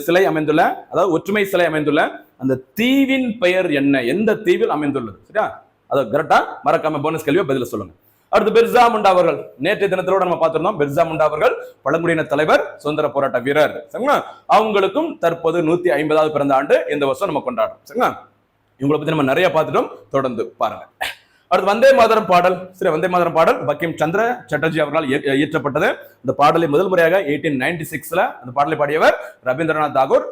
சிலை அமைந்துள்ள, அதாவது ஒற்றுமை சிலை அமைந்துள்ள அந்த தீவின் பெயர் என்ன? எந்த தீவில் அமைந்துள்ளது? சரியா? அதை கரெக்டா மறக்காம போனஸ் கேள்வியை பதில சொல்லுங்க. அடுத்து பிர்சா முண்டா அவர்கள். நேற்றைய தினத்தோட நம்ம பார்த்திருந்தோம். பிர்சா முண்டா அவர்கள் பழங்குடியின தலைவர், சுதந்திர போராட்ட வீரர். சரிங்களா? அவங்களுக்கும் தற்போது 150வது பிறந்த ஆண்டு இந்த வருஷம் நம்ம கொண்டாடுறோம். சரிங்களா? இவங்களை பத்தி நம்ம நிறைய பார்த்துட்டோம். தொடர்ந்து பாருங்க. அடுத்து வந்தே மாதரம் பாடல். சரி, வந்தே மாதரம் பாடல் பக்கிம் சந்திர சட்டர்ஜி அவர்களால் இயற்றப்பட்டது. இந்த பாடலை முதல் முறையாக 1896 அந்த பாடலை பாடியவர் ரவீந்திரநாத் தாகூர்.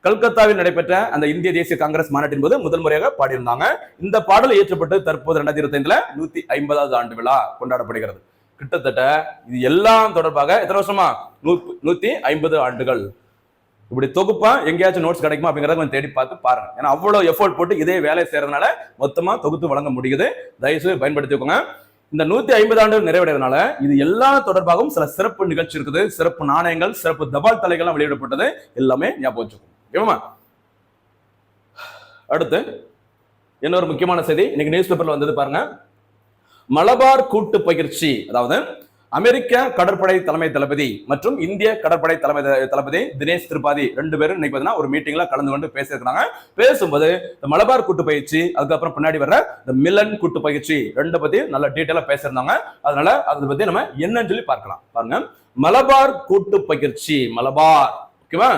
கல்கத்தாவில் நடைபெற்ற அந்த இந்திய தேசிய காங்கிரஸ் மாநாட்டின் போது முதல் முறையாக பாடியிருந்தாங்க. இந்த பாடல் இயற்றப்பட்டு தற்போது 2025 150வது ஆண்டு விழா கொண்டாடப்படுகிறது. கிட்டத்தட்ட இது எல்லாம் தொடர்பாக எத்தனை வருஷமா? 150 ஆண்டுகள். இப்படி தொகுப்பா எங்கேயாச்சும் நோட்ஸ் கிடைக்குமா அப்படிங்கறத கொஞ்சம் தேடி பார்த்து பாருங்க. ஏன்னா அவ்வளவு எஃபோர்ட் போட்டு இதே வேலை செய்யறதுனால மொத்தமா தொகுத்து வழங்க முடியுது. தயவுசெய்து பயன்படுத்திக்கோங்க. இந்த 150 ஆண்டு நிறைவடைறதுனால இது எல்லா தொடர்பாகவும் சில சிறப்பு நிகழ்ச்சி இருக்குது. சிறப்பு நாணயங்கள், சிறப்பு தபால் தலைகள்லாம் வெளியிடப்பட்டது. எல்லாமே ஞாபகம் வச்சுக்கோங்க. அடுத்து இன்னொரு முக்கியமான செய்தி இன்னைக்கு நியூஸ் பேப்பர்ல வந்தது பாருங்க. மலபார் கூட்டு பயிற்சி, அதாவது அமெரிக்க கடற்படை தலைமை தளபதி மற்றும் இந்திய கடற்படை தளபதி தினேஷ் திரிபாதி 2 பேரும் இன்னைக்கு ஒரு மீட்டிங்ல கலந்து கொண்டு பேசியிருக்காங்க. பேசும்போது இந்த மலபார் கூட்டு பயிற்சி, அதுக்கப்புறம் பின்னாடி வர்ற இந்த மிலன் கூட்டு பயிற்சி 2 பத்தி நல்ல டீட்டெயிலா பேசியிருந்தாங்க. அதனால அதை பத்தி நம்ம என்னன்னு சொல்லி பார்க்கலாம். பாருங்க, மலபார் கூட்டு பயிற்சி. மலபார், ஓகேவா?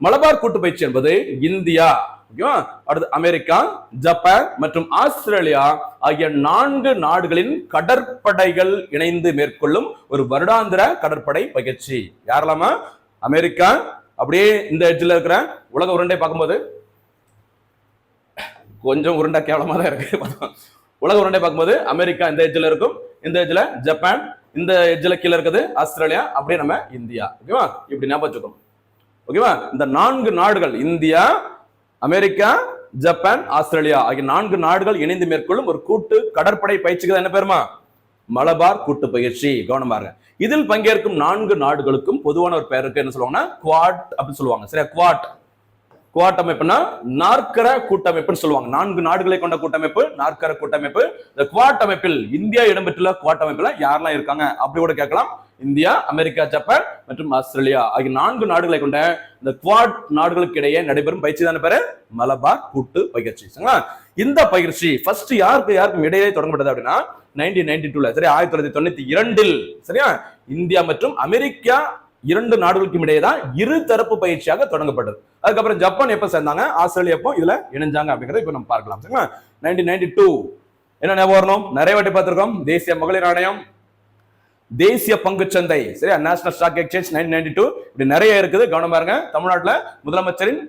மலபார் கூட்டு பயிற்சி என்பது இந்தியா, ஓகேவா, அடுத்து அமெரிக்கா, ஜப்பான் மற்றும் ஆஸ்திரேலியா ஆகிய 4 நாடுகளின் கடற்படைகள் இணைந்து மேற்கொள்ளும் ஒரு வருடாந்திர கடற்படை பயிற்சி. யாரெல்லாமா? அமெரிக்கா, அப்படியே இந்த எட்ஜில் இருக்கிற உலக உருண்டை பார்க்கும்போது கொஞ்சம் உருண்டை கேவலமா தான் இருக்கு. உலக உருண்டை பார்க்கும்போது அமெரிக்கா இந்த எட்ஜில் இருக்கும், இந்த எட்ஜில் ஜப்பான், இந்த எட்ஜில் கீழே இருக்குது ஆஸ்திரேலியா, அப்படியே நம்ம இந்தியா. ஓகேவா? இப்படி ஞாபகம் வச்சுக்கோங்க. ஓகேவா? இந்த 4 நாடுகள் இந்தியா, அமெரிக்கா, ஜப்பான், ஆஸ்திரேலியா ஆகிய 4 நாடுகள் இணைந்து மேற்கொள்ளும் ஒரு கூட்டு கடற்படை பயிற்சிக்கு என்ன பேருமா? மலபார் கூட்டு பயிற்சி. கவனமா இருங்க. இதில் பங்கேற்கும் 4 நாடுகளுக்கும் பொதுவான ஒரு பெயருக்கு என்ன சொல்லுவாங்கன்னா குவாட் அப்படின்னு சொல்லுவாங்க. சரியா? குவாட். குவாட் அமைப்புனா நாற்கர கூட்டமைப்புன்னு சொல்லுவாங்க. 4 நாடுகளை கொண்ட கூட்டமைப்பு நாற்கர கூட்டமைப்பு. இந்த குவாட் அமைப்பில் இந்தியா இடம்பெற்றுள்ள குவாட் அமைப்புல யாரெல்லாம் இருக்காங்க அப்படி கூட கேட்கலாம். இந்தியா, அமெரிக்கா, ஜப்பான் மற்றும் ஆஸ்திரேலியா ஆகிய 4 நாடுகளை கொண்ட இந்த குவாட் நாடுகளுக்கு இடையே நடைபெறும் பயிற்சி தானே பேரு மலபார் கூட்டு பயிற்சி. இந்த பயிற்சி ஃபர்ஸ்ட் யாருக்கும் இடையே தொடங்கப்பட்டது அப்படின்னா 1992ல, சரி, 1992 சரியா, இந்தியா மற்றும் அமெரிக்கா 2 நாடுகளுக்கும் இடையே தான் இருதரப்பு பயிற்சியாக தொடங்கப்பட்டது. அதுக்கப்புறம் ஜப்பான் எப்ப சேர்ந்தாங்க, ஆஸ்திரேலியா எப்போ இதுல இணைஞ்சாங்க அப்படிங்கறத இப்ப நம்ம பார்க்கலாம். சரிங்களா? 1992 என்ன ஞாபகம் வரணும்? நிறைய வாட்டி பார்த்திருக்கோம். தேசிய மகளிர் ஆணையம், தேசிய பங்கு சந்தை, சரியா, நேஷனல் ஸ்டாக் எக்ஸ்சேஞ்ச் 1992. இப்படி நிறைய இருக்குது, கவனம் பாருங்க. தமிழ்நாட்டுல முதலமைச்சரின்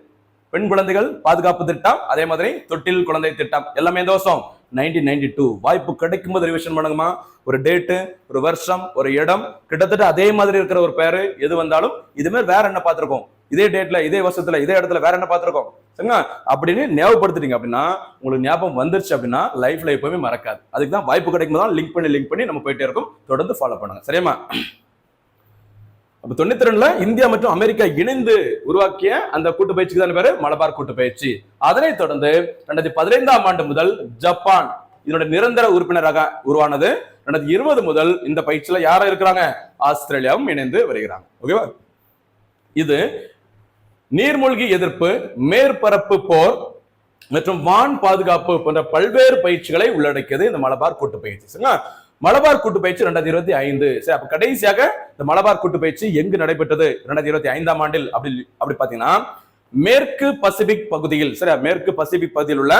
பெண் குழந்தைகள் பாதுகாப்பு திட்டம், அதே மாதிரி தொட்டில் குழந்தை திட்டம் எல்லாமே இந்த வருஷம் 1992. வாய்ப்பு கிடைக்கும் போது ரிவிஷன் பண்ணுங்கம்மா. ஒரு டேட்டு, ஒரு வருஷம், ஒரு இடம், கிட்டத்தட்ட அதே மாதிரி இருக்கிற ஒரு பேரு எது வந்தாலும் இது மாதிரி வேற என்ன பார்த்திருக்கோம், இதே டேட்ல, இதே வருஷத்துல, இதே இடத்துல வேற என்ன பார்த்திருக்கோம், சரிங்களா? அப்படின்னு ஞாபகப்படுத்திட்டீங்க அப்படின்னா, உங்களுக்கு ஞாபகம் வந்துருச்சு அப்படின்னா லைஃப்ல எப்பவுமே மறக்காது. அதுக்கு தான் வாய்ப்பு கிடைக்கும் போது லிங்க் பண்ணி நம்ம போயிட்டே இருக்கும். தொடர்ந்து ஃபாலோ பண்ணுங்க, சரியாமா? அப்ப 92ல இந்தியா மற்றும் அமெரிக்கா இணைந்து உருவாக்கிய அந்த கூட்டு பயிற்சிக்கு தான் பேரு மலபார் கூட்டு பயிற்சி. அதனைத் தொடர்ந்து 2015ஆம் ஆண்டு முதல் ஜப்பான் இதனுடைய நிரந்தர உறுப்பினராக உருவானது. 2020 முதல் இந்த பயிற்சியில யாரா இருக்கிறாங்க, ஆஸ்திரேலியாவும் இணைந்து வருகிறாங்க. ஓகேவா? இது நீர்மூழ்கி எதிர்ப்பு, மேற்பரப்பு போர் மற்றும் வான் பாதுகாப்பு போன்ற பல்வேறு பயிற்சிகளை உள்ளடக்கியது இந்த மலபார் கூட்டு பயிற்சி. மலபார் கூட்டு பயிற்சி 2025. சரி, அப்ப கடைசியாக இந்த மலபார் கூட்டு பயிற்சி எங்கு நடைபெற்றது 2025ஆம் ஆண்டில் அப்படி பாத்தீங்கன்னா மேற்கு பசிபிக் பகுதியில், சரியா, மேற்கு பசிபிக் பகுதியில் உள்ள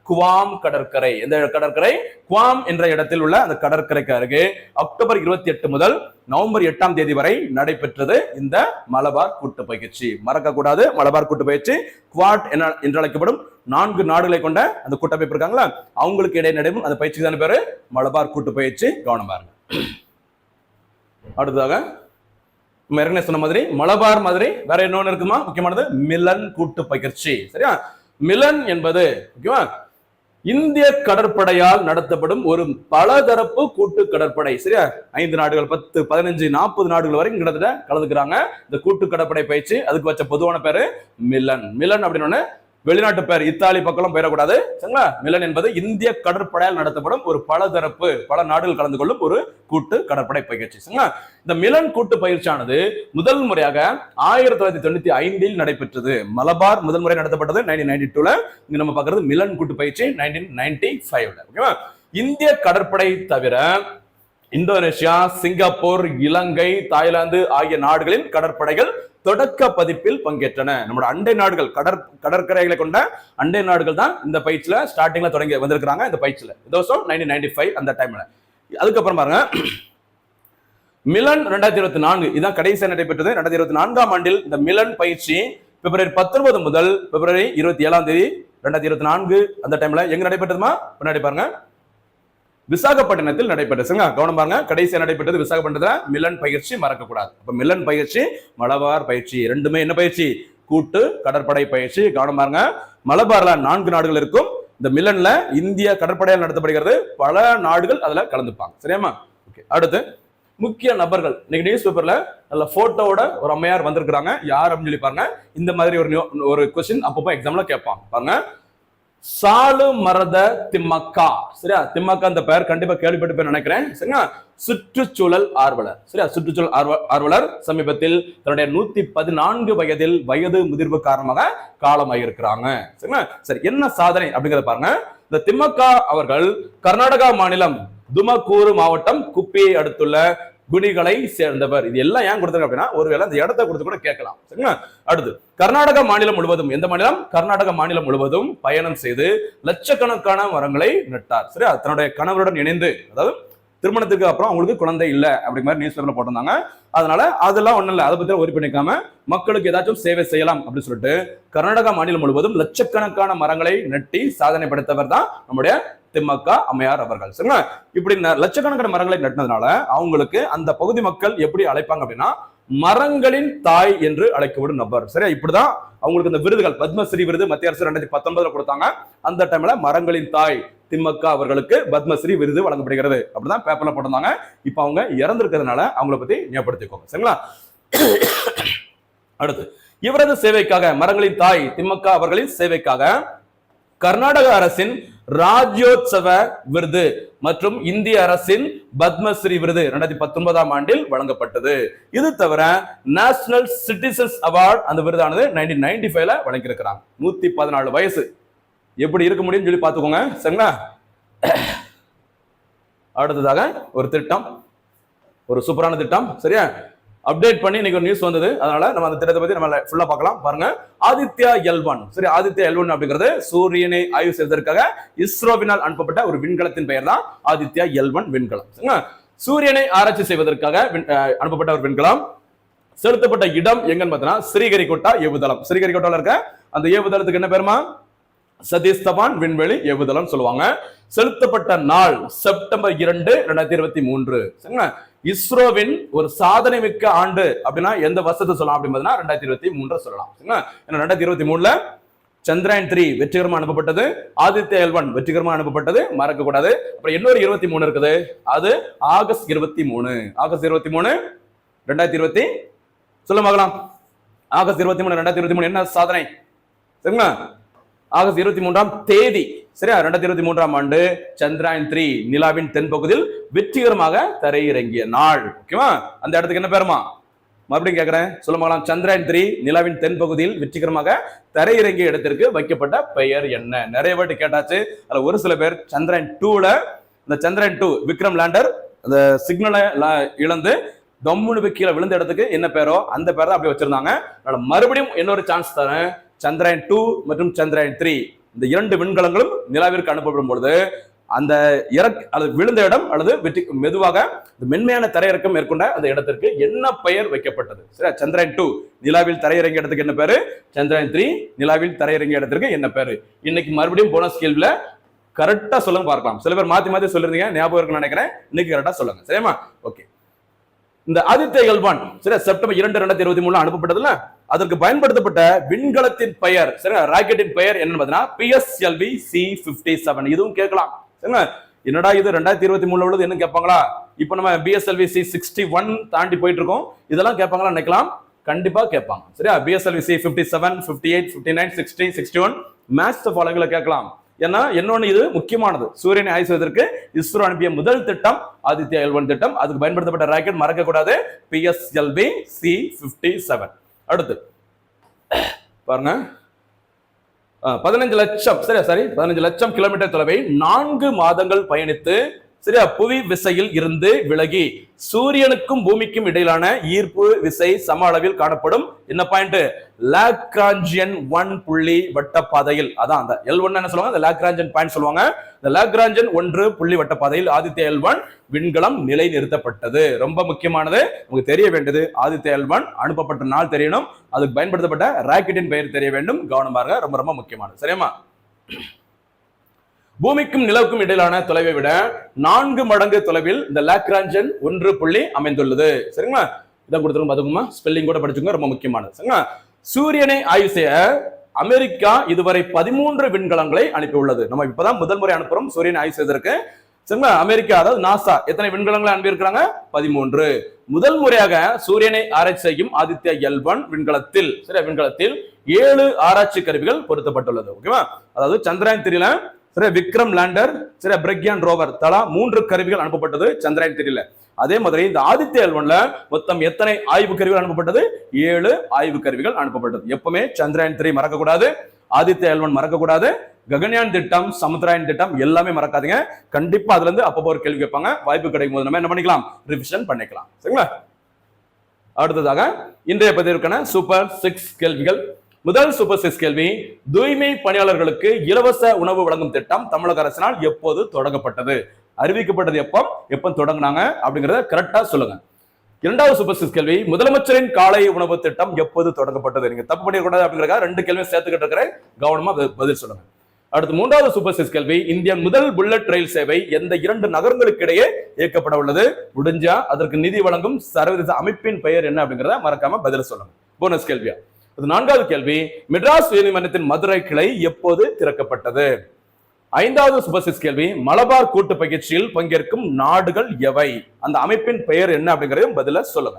குவாம் கடற்கரை. எந்த கடற்கரை? குவாம் என்ற இடத்தில் உள்ள அந்த கடற்கரைக்கு அருகே அக்டோபர் 28 முதல் நவம்பர் 8ஆம் தேதி வரை நடைபெற்றது இந்த மலபார் கூட்டு பயிற்சி. மறக்க கூடாது, மலபார் கூட்டு பயிற்சி குவாட் என்று அழைக்கப்படும் 4 நாடுகளை கொண்ட அந்த கூட்டமைப்பு இருக்காங்களா, அவங்களுக்கு இடையே நடைபெறும் அந்த பயிற்சிக்கு தானே பேரு மலபார் கூட்டு பயிற்சி. கவனம் பாருங்க. அடுத்ததாக ஏற்கனவே சொன்ன மாதிரி மலபார் மாதிரி வேற இன்னொன்னு இருக்குமா, முக்கியமானது மிலன் கூட்டு பயிற்சி. சரியா? மிலன் என்பது ஓகேவா, இந்திய கடற்படையால் நடத்தப்படும் ஒரு பலதரப்பு கூட்டு கடற்படை. சரியா? 5 நாடுகள், 10, 15, 40 நாடுகள் வரைக்கும் கிட்டத்தட்ட கலந்துக்கிறாங்க இந்த கூட்டு கடற்படை பயிற்சி. அதுக்கு வச்ச பொதுவான பேரு மிலன். மிலன் அப்படின்னு வெளிநாட்டு பேர், இத்தாலி பக்கம் போயிடக்கூடாது, சரிங்களா? மிலன் என்பது இந்திய கடற்படையால் நடத்தப்படும் ஒரு பலதரப்பு, பல நாடுகள் கலந்து கொள்ளும் ஒரு கூட்டு கடற்படை பயிற்சி. சரிங்களா? இந்த மிலன் கூட்டு பயிற்சியானது முதல் முறையாக 1995இல் நடைபெற்றது. மலபார் முதல் முறை நடத்தப்பட்டது 1992ல. இங்க நம்ம பார்க்கிறது மிலன் கூட்டு பயிற்சி 1995ல. ஓகேவா? இந்திய கடற்படை தவிர இந்தோனேஷியா, சிங்கப்பூர், இலங்கை, தாய்லாந்து ஆகிய நாடுகளின் கடற்படைகள் தொடக்க பதிப்பில் பங்கேற்றன. நம்மளோட அண்டை நாடுகள், கடற்கரைகளை கொண்ட அண்டை நாடுகள் தான் இந்த பயிற்சியில ஸ்டார்டிங்ல தொடங்கி வந்திருக்காங்க. இந்த பயிற்சியில இந்த வருஷம் 1995 அந்த டைம்ல. அதுக்கப்புறம் பாருங்க, மிலன் 2024 இதான் கடைசியாக நடைபெற்றது. 2024ஆம் ஆண்டில் இந்த மிலன் பயிற்சி பிப்ரவரி 19 முதல் பிப்ரவரி 27ஆம் தேதி 2024 அந்த டைம்ல எங்க நடைபெற்றதுமா பின்னாடி பாருங்க, விசாகப்பட்டினத்தில் நடைபெற்றது. கவனம் பாருங்க, கடைசியா நடைபெற்றது விசாகப்பட்டினத்துல மிலன் பயிற்சி. மறக்க கூடாது. அப்ப மிலன் பயிற்சி, மலபார் பயிற்சி ரெண்டுமே என்ன பயிற்சி? கூட்டு கடற்படை பயிற்சி. கவனம் பாருங்க, மலபார்ல 4 நாடுகள் இருக்கும். இந்த மிலன்ல இந்திய கடற்படையால் நடத்தப்படுகிறது. பல நாடுகள் அதுல கலந்துப்பாங்க. சரியாமா? ஓகே. அடுத்து முக்கிய நபர்கள். இன்னைக்கு நியூஸ் பேப்பர்ல நல்ல போட்டோட ஒரு அம்மையார் வந்திருக்கிறாங்க. யார் அப்படின்னு சொல்லி பாருங்க. இந்த மாதிரி ஒரு கொஸ்டின் அப்பப்போ எக்ஸாம்ல கேட்பாங்க. பாருங்க, சாலு மரத திம்மக்கா. சரியா? திம்மக்கா அந்த பெயர் கண்டிப்பா கேள்விப்பட்டு நினைக்கிறேன். சரிங்களா? சுற்றுச்சூழல் ஆர்வலர். சரியா? சுற்றுச்சூழல் ஆர்வலர் சமீபத்தில் தன்னுடைய 114 வயதில் வயது முதிர்வு காரணமாக காலமாயிருக்கிறாங்க. சரிங்களா? சரி, என்ன சாதனை அப்படிங்கிறத பாருங்க. இந்த திம்மக்கா அவர்கள் கர்நாடகா மாநிலம் துமக்கூரு மாவட்டம் குப்பியை அடுத்துள்ள குணிகளை சேர்ந்தவர். இது எல்லாம் ஏன் கொடுத்தாங்க அப்படின்னா, ஒருவேளை அந்த இடத்தை கொடுத்து கூட கேட்கலாம். சரிங்களா? அடுத்து கர்நாடக மாநிலம் முழுவதும், எந்த மாநிலம்? கர்நாடக மாநிலம் முழுவதும் பயணம் செய்து லட்சக்கணக்கான மரங்களை நட்டார். சரியா? தன்னுடைய கணவருடன் இணைந்து, அதாவது திருமணத்துக்கு அப்புறம் அவங்களுக்கு குழந்தை இல்லை அப்படிங்கிற மாதிரி நியூஸ் பேப்பர்ல போட்டிருந்தாங்க. அதனால அதெல்லாம் ஒண்ணும் இல்லை, அதை பத்தி ஒரி பண்ணிக்காம மக்களுக்கு ஏதாச்சும் சேவை செய்யலாம் அப்படின்னு சொல்லிட்டு கர்நாடகா மாநிலம் முழுவதும் லட்சக்கணக்கான மரங்களை நட்டி சாதனை படைத்தவர் தான் நம்முடைய திம்மக்கா அம்மையார் அவர்கள். சரிங்களா? இப்படி லட்சக்கணக்கான மரங்களை நட்டினதுனால அவங்களுக்கு அந்த பகுதி மக்கள் எப்படி அழைப்பாங்க அப்படின்னா, மரங்களின் தாய் என்று அழைக்கப்படும் நபர். சரியா? இப்படிதான் அவங்களுக்கு இந்த விருதுகள், பத்மஸ்ரீ விருது மத்திய அரசு 2019 கொடுத்தாங்க. அந்த டைம்ல மரங்களின் தாய் திம்மக்கா அவர்களுக்கு பத்மஸ்ரீ விருது வழங்கப்படுகிறது. அப்படிதான் பேப்பர்ல போட்டிருந்தாங்க. இப்ப அவங்க இறந்திருக்கிறதுனால அவங்கள பத்தி ஞாபகப்படுத்திக்கோங்க. சரிங்களா? அடுத்து இவரது சேவைக்காக மரங்களின் தாய் திமுக அவர்களின் சேவைக்காக கர்நாடக அரசின் ராஜ்யோத்சவ விருது மற்றும் இந்திய அரசின் பத்மஸ்ரீ விருது 2019ஆம் ஆண்டில் வழங்கப்பட்டது. இது தவிர நேஷனல் சிட்டிசன்ஸ் அவார்டு அந்த விருதானது 1995ல வழங்கியிருக்கிறாங்க. 114 வயசு எப்படி இருக்க முடியும்னு சொல்லி பார்த்துக்கோங்க. சரிங்களா? அடுத்ததாக ஒரு திட்டம், ஒரு சூப்பரான திட்டம். சரியா? அப்டேட் பண்ணி இன்னைக்கு ஒரு நியூஸ் வந்தது, அதனால நம்ம அந்த திட்டத்தை பத்தி நம்ம ஃபுல்லா பார்க்கலாம். பாருங்க, ஆதித்யா L1. சரி, ஆதித்யா L1 அப்படிங்கிறது சூரியனை ஆய்வு செய்வதற்காக இஸ்ரோவினால் அனுப்பப்பட்ட ஒரு விண்கலத்தின் பெயர் தான் ஆதித்யா L1 விண்கலம். சூரியனை ஆராய்ச்சி செய்வதற்காக அனுப்பப்பட்ட ஒரு விண்கலம். செலுத்தப்பட்ட இடம் எங்கன்னு பார்த்தீங்கன்னா ஸ்ரீஹரிகோட்டா ஏவுதளம். ஸ்ரீஹரிகோட்டால இருக்க அந்த ஏவுதளத்துக்கு என்ன பேருமா? சதீஷ் தவான் விண்வெளி ஏவுதளம் சொல்லுவாங்க. செலுத்தப்பட்ட நாள் செப்டம்பர் 2, 2023. இஸ்ரோவின் ஒரு சாதனை மிக்க ஆண்டு அப்படின்னா எந்த வருஷத்தை சொல்லலாம் அப்படின்னு 2023 சொல்லலாம். 2023ல சந்திரயான் 3 வெற்றிகரமா அனுப்பப்பட்டது, ஆதித்யா L1 வெற்றிகரமா அனுப்பப்பட்டது, மறக்க கூடாது. அப்புறம் இன்னொரு 23 இருக்குது, அது ஆகஸ்ட் 23. ஆகஸ்ட் 23 2020 சொல்ல பார்க்கலாம். ஆகஸ்ட் 23 2023 என்ன சாதனை? சரிங்களா? ஆகஸ்ட் 23ஆம் தேதி, சரியா, 2023ஆம் ஆண்டு சந்திரயான் 3 நிலாவின் தென்பகுதியில் வெற்றிகரமாக தரையிறங்கிய நாள். ஓகேவா? அந்த இடத்துக்கு என்ன பேருமா? மறுபடியும் கேட்கிறேன், சொல்ல பார்க்கலாம். சந்திரயான் 3 நிலாவின் தென்பகுதியில் வெற்றிகரமாக தரையிறங்கிய இடத்திற்கு வைக்கப்பட்ட பெயர் என்ன? நிறைய வாட்டி கேட்டாச்சு. அதுல ஒரு சில பேர் சந்திரயான் 2ல இந்த சந்திரயான் 2 விக்ரம் லேண்டர் அந்த சிக்னலை இழந்து தம்முனு கீழே விழுந்த இடத்துக்கு என்ன பேரோ அந்த பேர் தான் அப்படி வச்சிருந்தாங்க. அதனால மறுபடியும் இன்னொரு சான்ஸ் தரேன். சந்திரயான் 2 மற்றும் சந்திரயான் 3 இந்த 2 விண்கலங்களும் நிலாவிற்கு அனுப்பப்படும் பொழுது அந்த அல்லது விழுந்த இடம் அல்லது மெதுவாக மென்மையான தரையிறக்கம் மேற்கொண்ட அந்த இடத்திற்கு என்ன பெயர் வைக்கப்பட்டது? சரி, சந்திரயான் 2 நிலாவில் தரையிறங்கிய இடத்துக்கு என்ன பேரு? சந்திரயான் 3 நிலாவில் தரையிறங்கிய இடத்திற்கு என்ன பேரு? இன்னைக்கு மறுபடியும் போனஸ் கேள்வியில கரெக்டா சொல்லுங்க பார்க்கலாம். சில பேர் மாத்தி மாத்தி சொல்லிருந்தீங்க, ஞாபகம் இருக்குன்னு நினைக்கிறேன். இன்னைக்கு கரெக்டா சொல்லுங்க. சரியா? ஓகே. இந்த ஆதித்யா L1 சரி செப்டம்பர் 2, 2023 அனுப்பப்பட்டதுல அதற்கு பயன்படுத்தப்பட்ட விண்கலத்தின் பெயர், சரி, ராக்கெட்டின் பெயர் என்னன்னு பார்த்தீங்கன்னா PSLV C57. இதுவும் கேட்கலாம். சரிங்களா? என்னடா இது 2023 உள்ளது என்ன கேட்பாங்களா? இப்போ நம்ம BSLV C61 தாண்டி போயிட்டு இருக்கோம். இதெல்லாம் கேட்பாங்களா நினைக்கலாம். கண்டிப்பா கேட்பாங்க. சரியா? BSLV C57, 58, 59, 60, 61 மேட்ச் ஃபாலோவிங்ல கேட்கலாம். ஏன்னா என்னொன்னு இது முக்கியமானது. சூரியனை ஆய்வு செய்வதற்கு இஸ்ரோ அனுப்பிய முதல் திட்டம் ஆதித்யா L1 திட்டம். அதுக்கு பயன்படுத்தப்பட்ட ராக்கெட் மறக்க கூடாது PSLV C57. அடுத்து பாருங்க, 15 லட்சம் 15 லட்சம் கிலோமீட்டர் தொலைவை 4 மாதங்கள் பயணித்து சரியா புவி விசையில் இருந்து விலகி சூரியனுக்கும் பூமிக்கும் இடையிலான ஈர்ப்பு விசை சம அளவில் காணப்படும் என்ன பாயிண்ட்? லாக்ராஞ்சியன் 1 புள்ளி வட்டப்பாதையில். அதான் அந்த L1 என்ன சொல்லுவாங்க? லாக்ராஞ்சியன் பாயிண்ட் சொல்லுவாங்க. இந்த லாக்ராஞ்சியன் 1 புள்ளி வட்டப்பாதையில் ஆதித்யா L1 விண்கலம் நிலை நிறுத்தப்பட்டது. ரொம்ப முக்கியமானது, உங்களுக்கு தெரிய வேண்டியது ஆதித்யா L1 அனுப்பப்பட்ட நாள் தெரியணும், அதுக்கு பயன்படுத்தப்பட்ட ராக்கெட்டின் பெயர் தெரிய வேண்டும். கவனமாக, ரொம்ப ரொம்ப முக்கியமானது. சரியாமா? பூமிக்கும் நிலவுக்கும் இடையிலான தொலைவை விட 4 மடங்கு தொலைவில் இந்த லாக்ராஞ்சியன் 1 புள்ளி அமைந்துள்ளது. சரிங்களா? இதான் கொடுத்துருங்க, பாத்துக்கோமா. ஸ்பெல்லிங் கூட படிச்சுங்க, ரொம்ப முக்கியமானது. சரிங்களா? சூரியனை ஆய்வு செய்ய அமெரிக்கா இதுவரை 13 விண்கலங்களை அனுப்பியுள்ளது. நம்ம இப்பதான் முதல் முறை அனுப்புறோம் சூரியனை ஆய்வு செய்வதற்கு. சரிங்களா? அமெரிக்கா அதாவது நாசா எத்தனை விண்கலங்களை அனுப்பியிருக்கிறாங்க? 13. முதல் முறையாக சூரியனை ஆராய்ச்சி செய்யும் ஆதித்யா L1 விண்கலத்தில் 7 ஆராய்ச்சி கருவிகள் பொருத்தப்பட்டுள்ளது. ஓகேவா? அதாவது சந்திரயான் 3ல விக்ரம் லேண்டர் பிரக்யான் ரோவர் தலா 3 கருவிகள் அனுப்பப்பட்டது சந்திரயான் 3ல. அதே மாதிரி இந்த ஆதித்யா L1ல மொத்தம் எத்தனை ஆய்வு கருவிகள் அனுப்பப்பட்டது? 7 ஆய்வு கருவிகள் அனுப்பப்பட்டது. எப்பவுமே சந்திரயான் 3 மறக்க கூடாது, ஆதித்யா L1 மறக்க கூடாது, ககன்யான் திட்டம், சமுத்திராயன் திட்டம் எல்லாமே மறக்காதீங்க. கண்டிப்பா அதுல இருந்து அப்பப்போ ஒரு கேள்வி கேட்பாங்க. வாய்ப்பு கிடைக்கும் போது நம்ம என்ன பண்ணிக்கலாம்? ரிவிஷன் பண்ணிக்கலாம். சரிங்களா? அடுத்ததாக இன்றைய பதிவிற்கான சூப்பர் 6 கேள்விகள். முதல் சூப்பர் 6 கேள்வி, தூய்மை பணியாளர்களுக்கு இலவச உணவு வழங்கும் திட்டம் தமிழக அரசினால் எப்போது தொடங்கப்பட்டது? அறிவிக்கப்பட்டது எப்போ தொடங்கினாங்க அப்படிங்கறத கரெக்டா சொல்லுங்க. இரண்டாவது சூப்பர் 6 கேள்வி, முதலமைச்சரின் காலை உணவு திட்டம் எப்போது தொடங்கப்பட்டது? நீங்க தப்பு பண்ணிடக்கூடாது அப்படிங்கறத 2 கேள்வியும் சேர்த்துக்கிட்டு இருக்கிறேன், கவனமா பதில் சொல்லுங்க. அடுத்து மூன்றாவது சூப்பர் 6 கேள்வி, இந்தியாவின் முதல் புல்லட் ரயில் சேவை எந்த 2 நகரங்களுக்கு இடையே இயக்கப்பட உள்ளது? முடிஞ்சா அதற்கு நிதி வழங்கும் சர்வதேச அமைப்பின் பெயர் என்ன அப்படிங்கறத மறக்காம பதில் சொல்லுங்க. போனஸ் கேள்வியா. நான்காவது கேள்வி, மெட்ராஸ் உயர்நீதிமன்றத்தின் மதுரை கிளை எப்போது திறக்கப்பட்டது? ஐந்தாவது சூப்பர் 6 கேள்வி, மலபார் கூட்டு பயிற்சியில் பங்கேற்கும் நாடுகள் எவை? அந்த அமைப்பின் பெயர் என்ன அப்படிங்கறதையும் பதில சொல்லுங்க.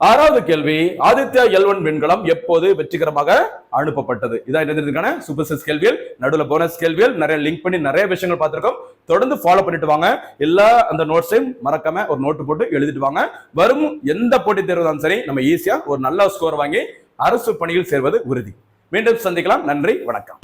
6வது கேள்வி, ஆதித்யா L1 விண்கலம் எப்போது வெற்றிகரமாக அனுப்பப்பட்டது? இதான் இதுக்கான சூப்பர் கேள்விகள். நடுவில் போனஸ் கேள்விகள், நிறைய லிங்க் பண்ணி நிறைய விஷயங்கள் பார்த்திருக்கோம். தொடர்ந்து ஃபாலோ பண்ணிட்டு வாங்க. எல்லா அந்த நோட்ஸையும் மறக்காம ஒரு நோட்டு போட்டு எழுதிட்டு வாங்க. வரும் எந்த போட்டித் தேர்வு தான் சரி, நம்ம ஈஸியா ஒரு நல்ல ஸ்கோர் வாங்கி அரசு பணியில் சேர்வது உறுதி. மீண்டும் சந்திக்கலாம். நன்றி, வணக்கம்.